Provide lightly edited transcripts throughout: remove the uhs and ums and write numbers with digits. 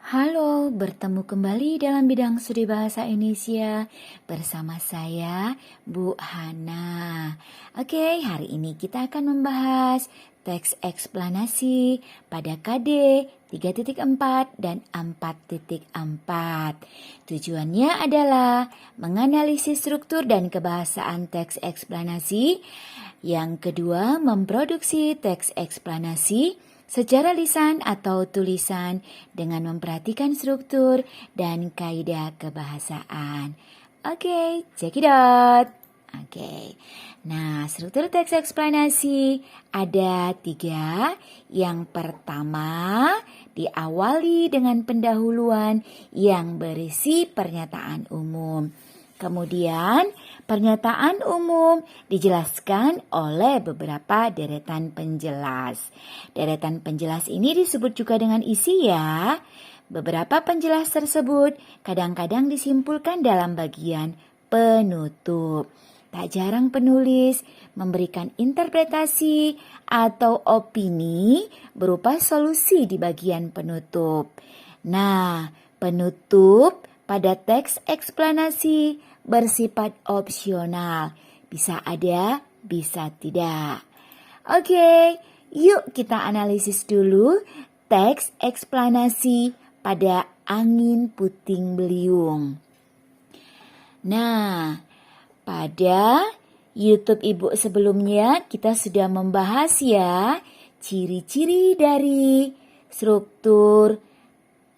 Halo, bertemu kembali dalam bidang studi bahasa Indonesia bersama saya, Bu Hana. Oke, hari ini kita akan membahas teks eksplanasi pada KD 3.4 dan 4.4. Tujuannya adalah menganalisis struktur dan kebahasaan teks eksplanasi. Yang kedua, memproduksi teks eksplanasi secara lisan atau tulisan dengan memperhatikan struktur dan kaidah kebahasaan. Oke, check it out. Oke, nah struktur teks eksplanasi ada 3. Yang pertama diawali dengan pendahuluan yang berisi pernyataan umum. Kemudian pernyataan umum dijelaskan oleh beberapa deretan penjelas. Deretan penjelas ini disebut juga dengan isi ya. Beberapa penjelas tersebut kadang-kadang disimpulkan dalam bagian penutup. Tak jarang penulis memberikan interpretasi atau opini berupa solusi di bagian penutup. Nah, penutup pada teks eksplanasi bersifat opsional. Bisa ada, bisa tidak. Oke, yuk kita analisis dulu teks eksplanasi pada angin puting beliung. Nah, pada YouTube Ibu sebelumnya kita sudah membahas ya ciri-ciri dari struktur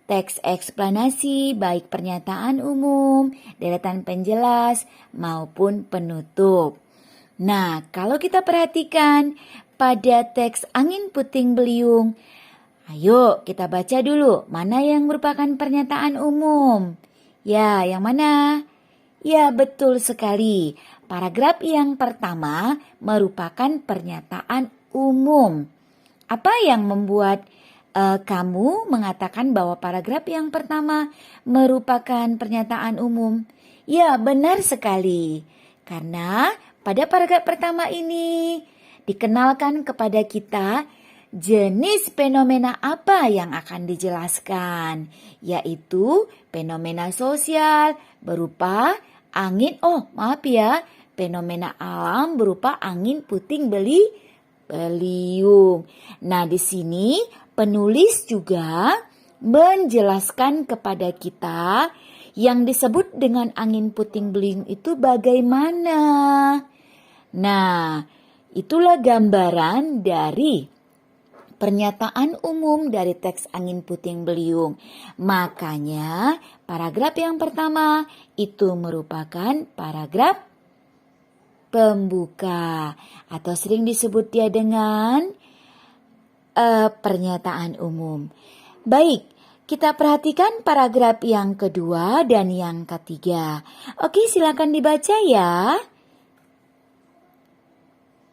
teks eksplanasi baik pernyataan umum, deretan penjelas maupun penutup. Nah, kalau kita perhatikan pada teks angin puting beliung, ayo kita baca dulu mana yang merupakan pernyataan umum. Ya, yang mana? Ya, betul sekali. Paragraf yang pertama merupakan pernyataan umum. Apa yang membuat kamu mengatakan bahwa paragraf yang pertama merupakan pernyataan umum? Ya, benar sekali. Karena pada paragraf pertama ini dikenalkan kepada kita jenis fenomena apa yang akan dijelaskan, yaitu fenomena sosial berupa angin, fenomena alam berupa angin puting beliung. Nah, di sini penulis juga menjelaskan kepada kita yang disebut dengan angin puting beliung itu bagaimana. Nah, itulah gambaran dari pernyataan umum dari teks angin puting beliung. Makanya paragraf yang pertama itu merupakan paragraf pembuka atau sering disebut dia dengan pernyataan umum. Baik, kita perhatikan paragraf yang kedua dan yang ketiga. Oke, silakan dibaca ya.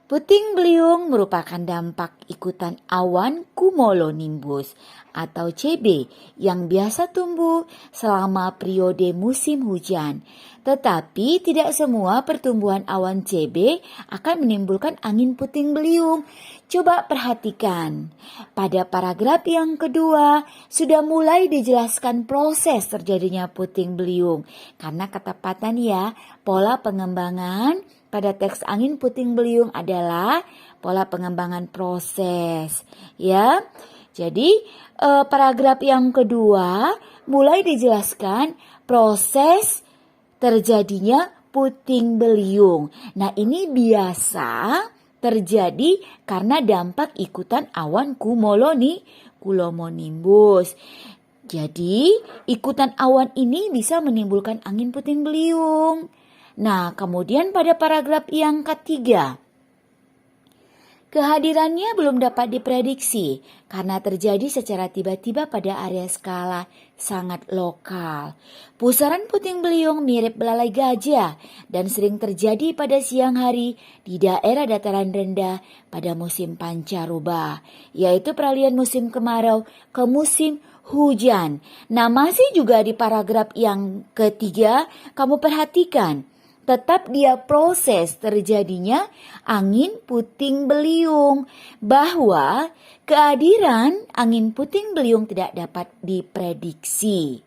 Puting beliung merupakan dampak ikutan awan cumulonimbus atau CB yang biasa tumbuh selama periode musim hujan. Tetapi tidak semua pertumbuhan awan CB akan menimbulkan angin puting beliung. Coba perhatikan, pada paragraf yang kedua sudah mulai dijelaskan proses terjadinya puting beliung. Karena ketepatan ya, pola pengembangan pada teks angin puting beliung adalah pola pengembangan proses. Ya, jadi paragraf yang kedua mulai dijelaskan proses terjadinya puting beliung. Nah, ini biasa terjadi karena dampak ikutan awan cumulonimbus. Jadi, ikutan awan ini bisa menimbulkan angin puting beliung. Nah, kemudian pada paragraf yang ketiga, kehadirannya belum dapat diprediksi karena terjadi secara tiba-tiba pada area skala sangat lokal. Pusaran puting beliung mirip belalai gajah dan sering terjadi pada siang hari di daerah dataran rendah pada musim pancaroba, yaitu peralihan musim kemarau ke musim hujan. Nah, masih juga di paragraf yang ketiga, kamu perhatikan tetap dia proses terjadinya angin puting beliung, bahwa kehadiran angin puting beliung tidak dapat diprediksi.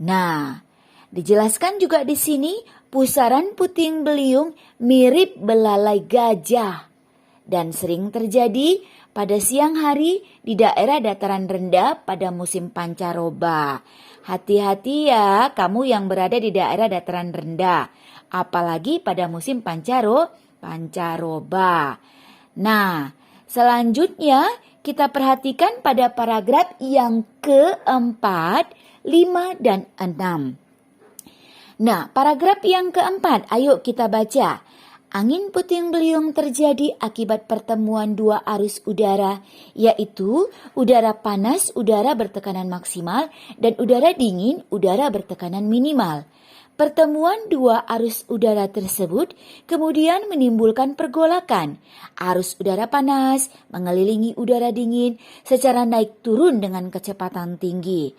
Nah, dijelaskan juga di sini pusaran puting beliung mirip belalai gajah dan sering terjadi pada siang hari di daerah dataran rendah pada musim pancaroba. Hati-hati ya kamu yang berada di daerah dataran rendah, apalagi pada musim pancaroba. Nah, selanjutnya kita perhatikan pada paragraf yang keempat, 5 dan 6. Nah, paragraf yang keempat, ayo kita baca. Angin puting beliung terjadi akibat pertemuan dua arus udara, yaitu udara panas, udara bertekanan maksimal, dan udara dingin, udara bertekanan minimal. Pertemuan dua arus udara tersebut kemudian menimbulkan pergolakan. Arus udara panas mengelilingi udara dingin secara naik turun dengan kecepatan tinggi.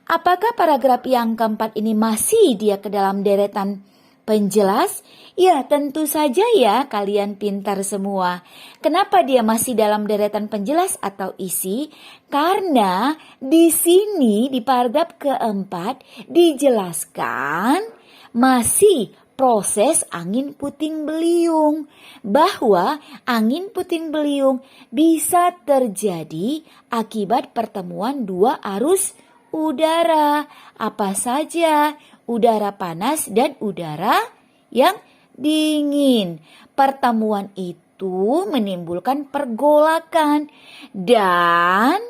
Apakah paragraf yang keempat ini masih dia ke dalam deretan penjelas? Ya, tentu saja ya, kalian pintar semua. Kenapa dia masih dalam deretan penjelas atau isi? Karena di sini di paragraf keempat dijelaskan masih proses angin puting beliung, bahwa angin puting beliung bisa terjadi akibat pertemuan dua arus udara. Apa saja? Udara panas dan udara yang dingin. Pertemuan itu menimbulkan pergolakan dan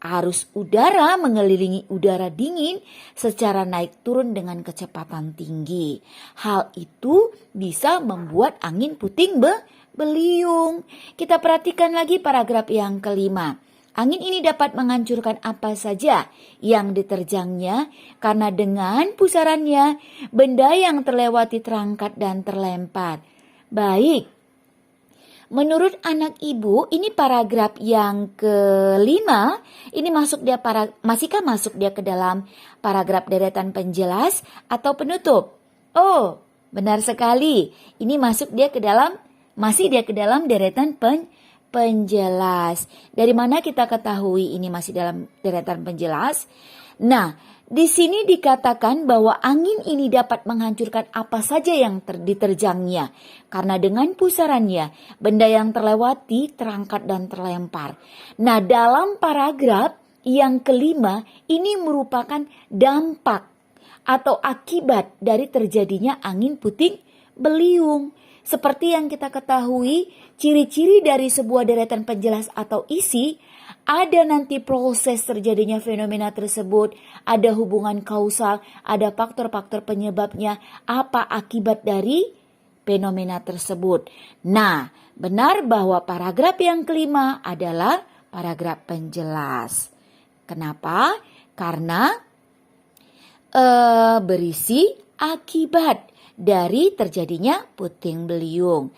arus udara mengelilingi udara dingin secara naik turun dengan kecepatan tinggi. Hal itu bisa membuat angin puting beliung. Kita perhatikan lagi paragraf yang kelima. Angin ini dapat menghancurkan apa saja yang diterjangnya karena dengan pusarannya benda yang terlewati terangkat dan terlempar. Baik, menurut anak ibu ini paragraf yang kelima, ini masihkah masuk dia ke dalam paragraf deretan penjelas atau penutup? Oh, benar sekali. Ini masih dia ke dalam deretan penjelas. Dari mana kita ketahui ini masih dalam deretan penjelas? Nah, di sini dikatakan bahwa angin ini dapat menghancurkan apa saja yang diterjangnya. Karena dengan pusarannya, benda yang terlewati terangkat dan terlempar. Nah, dalam paragraf yang kelima, ini merupakan dampak atau akibat dari terjadinya angin puting beliung. Seperti yang kita ketahui, ciri-ciri dari sebuah deretan penjelas atau isi, ada nanti proses terjadinya fenomena tersebut, ada hubungan kausal, ada faktor-faktor penyebabnya, apa akibat dari fenomena tersebut. Nah, benar bahwa paragraf yang kelima adalah paragraf penjelas. Kenapa? Karena berisi akibat dari terjadinya puting beliung.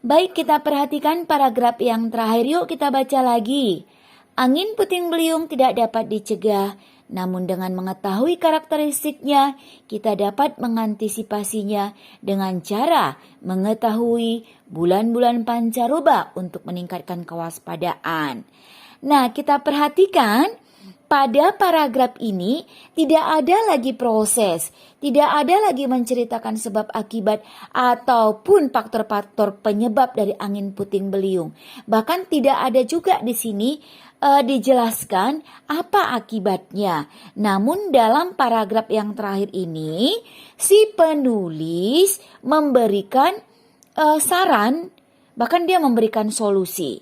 Baik, kita perhatikan paragraf yang terakhir. Yuk kita baca lagi. Angin puting beliung tidak dapat dicegah, namun dengan mengetahui karakteristiknya, kita dapat mengantisipasinya dengan cara mengetahui bulan-bulan pancaroba untuk meningkatkan kewaspadaan. Nah, kita perhatikan pada paragraf ini tidak ada lagi proses, tidak ada lagi menceritakan sebab akibat ataupun faktor-faktor penyebab dari angin puting beliung. Bahkan tidak ada juga di sini dijelaskan apa akibatnya. Namun dalam paragraf yang terakhir ini si penulis memberikan saran, bahkan dia memberikan solusi.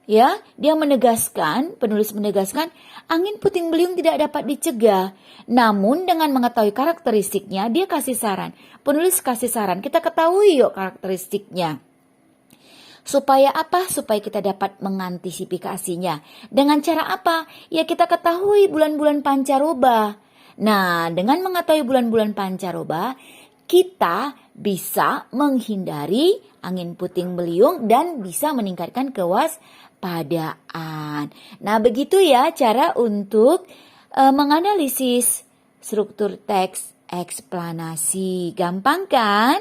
Ya, penulis menegaskan angin puting beliung tidak dapat dicegah. Namun dengan mengetahui karakteristiknya, dia kasih saran. Penulis kasih saran, kita ketahui yuk karakteristiknya. Supaya apa? Supaya kita dapat mengantisipasinya. Dengan cara apa? Ya kita ketahui bulan-bulan pancaroba. Nah, dengan mengetahui bulan-bulan pancaroba, kita bisa menghindari angin puting beliung dan bisa meningkatkan kewaspadaan. Nah, begitu ya cara untuk menganalisis struktur teks eksplanasi. Gampang kan?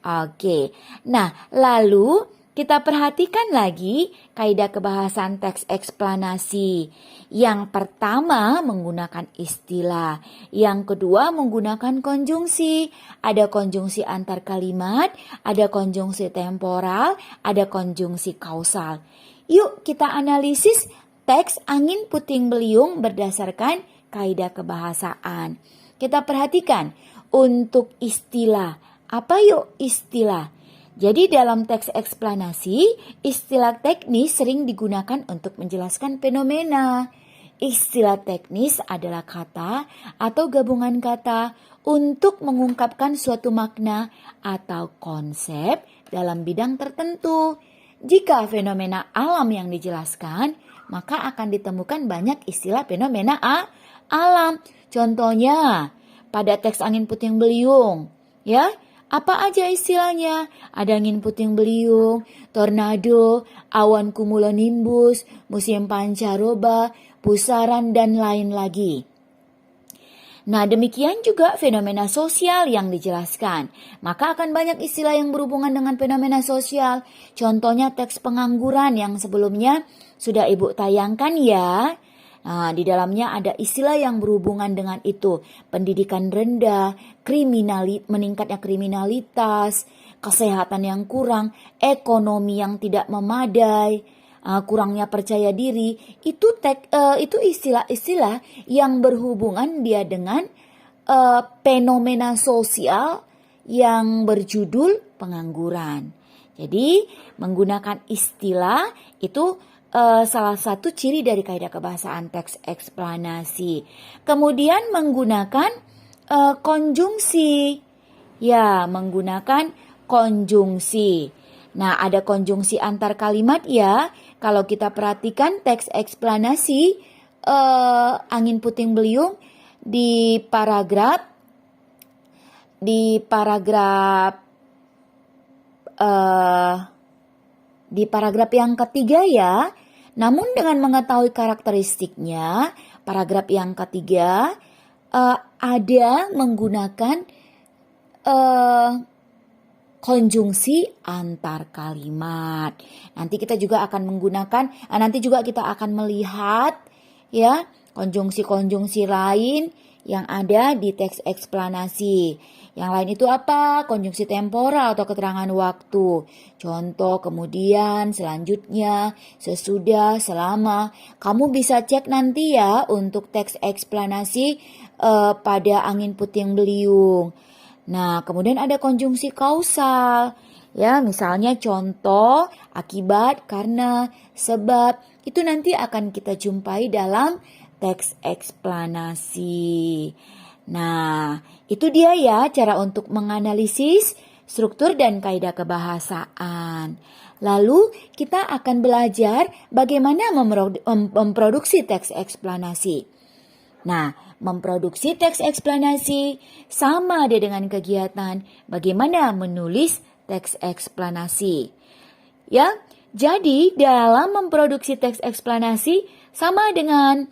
Oke, nah lalu kita perhatikan lagi kaidah kebahasan teks eksplanasi. Yang pertama menggunakan istilah, yang kedua menggunakan konjungsi. Ada konjungsi antar kalimat, ada konjungsi temporal, ada konjungsi kausal. Yuk kita analisis teks Angin Puting Beliung berdasarkan kaidah kebahasaan. Kita perhatikan untuk istilah. Apa yuk istilah? Jadi dalam teks eksplanasi, istilah teknis sering digunakan untuk menjelaskan fenomena. Istilah teknis adalah kata atau gabungan kata untuk mengungkapkan suatu makna atau konsep dalam bidang tertentu. Jika fenomena alam yang dijelaskan, maka akan ditemukan banyak istilah fenomena alam. Contohnya, pada teks Angin Puting Beliung, ya. Apa aja istilahnya? Ada angin puting beliung, tornado, awan cumulonimbus, musim pancaroba, pusaran, dan lain lagi. Nah, demikian juga fenomena sosial yang dijelaskan. Maka akan banyak istilah yang berhubungan dengan fenomena sosial. Contohnya teks pengangguran yang sebelumnya sudah Ibu tayangkan ya. Nah, di dalamnya ada istilah yang berhubungan dengan itu. Pendidikan rendah, meningkatnya kriminalitas, kesehatan yang kurang, ekonomi yang tidak memadai, kurangnya percaya diri. Itu istilah-istilah yang berhubungan dia dengan fenomena sosial yang berjudul pengangguran. Jadi, menggunakan istilah itu salah satu ciri dari kaidah kebahasaan teks eksplanasi. Kemudian menggunakan konjungsi. Ya, menggunakan konjungsi. Nah, ada konjungsi antar kalimat ya. Kalau kita perhatikan teks eksplanasi Angin Puting Beliung di paragraf yang ketiga ya. Namun dengan mengetahui karakteristiknya, paragraf yang ketiga ada menggunakan konjungsi antar kalimat. Nanti kita juga akan melihat ya konjungsi-konjungsi lain yang ada di teks eksplanasi. Yang lain itu apa? Konjungsi temporal atau keterangan waktu. Contoh, kemudian, selanjutnya, sesudah, selama. Kamu bisa cek nanti ya untuk teks eksplanasi pada Angin Puting Beliung. Nah, kemudian ada konjungsi kausal. Ya, misalnya contoh, akibat, karena, sebab. Itu nanti akan kita jumpai dalam teks eksplanasi. Nah, itu dia ya cara untuk menganalisis struktur dan kaidah kebahasaan. Lalu kita akan belajar bagaimana memproduksi teks eksplanasi. Nah, memproduksi teks eksplanasi sama ada dengan kegiatan bagaimana menulis teks eksplanasi. Ya, jadi dalam memproduksi teks eksplanasi sama dengan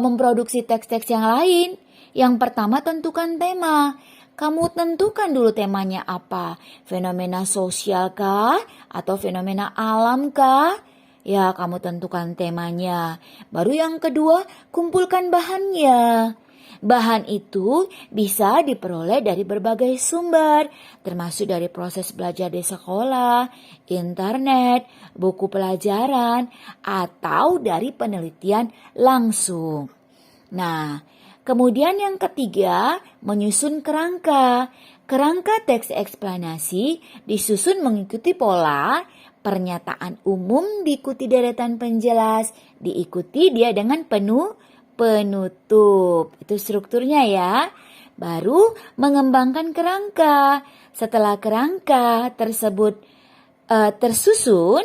memproduksi teks-teks yang lain. Yang pertama tentukan tema. Kamu tentukan dulu temanya apa. Fenomena sosial kah? Atau fenomena alam kah? Ya, kamu tentukan temanya. Baru yang kedua, kumpulkan bahannya. Bahan itu bisa diperoleh dari berbagai sumber, termasuk dari proses belajar di sekolah, internet, buku pelajaran, atau dari penelitian langsung. Nah, kemudian yang ketiga, menyusun kerangka. Kerangka teks eksplanasi disusun mengikuti pola pernyataan umum, diikuti deretan penjelas, diikuti dia dengan penutup. Itu strukturnya ya. Baru mengembangkan kerangka. Setelah kerangka tersebut tersusun,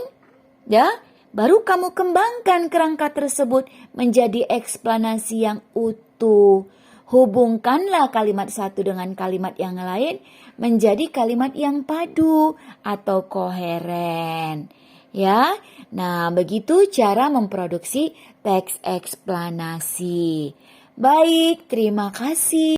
ya, baru kamu kembangkan kerangka tersebut menjadi eksplanasi yang utuh. Hubungkanlah kalimat satu dengan kalimat yang lain menjadi kalimat yang padu atau koheren. Ya, nah begitu cara memproduksi teks eksplanasi. Baik, terima kasih.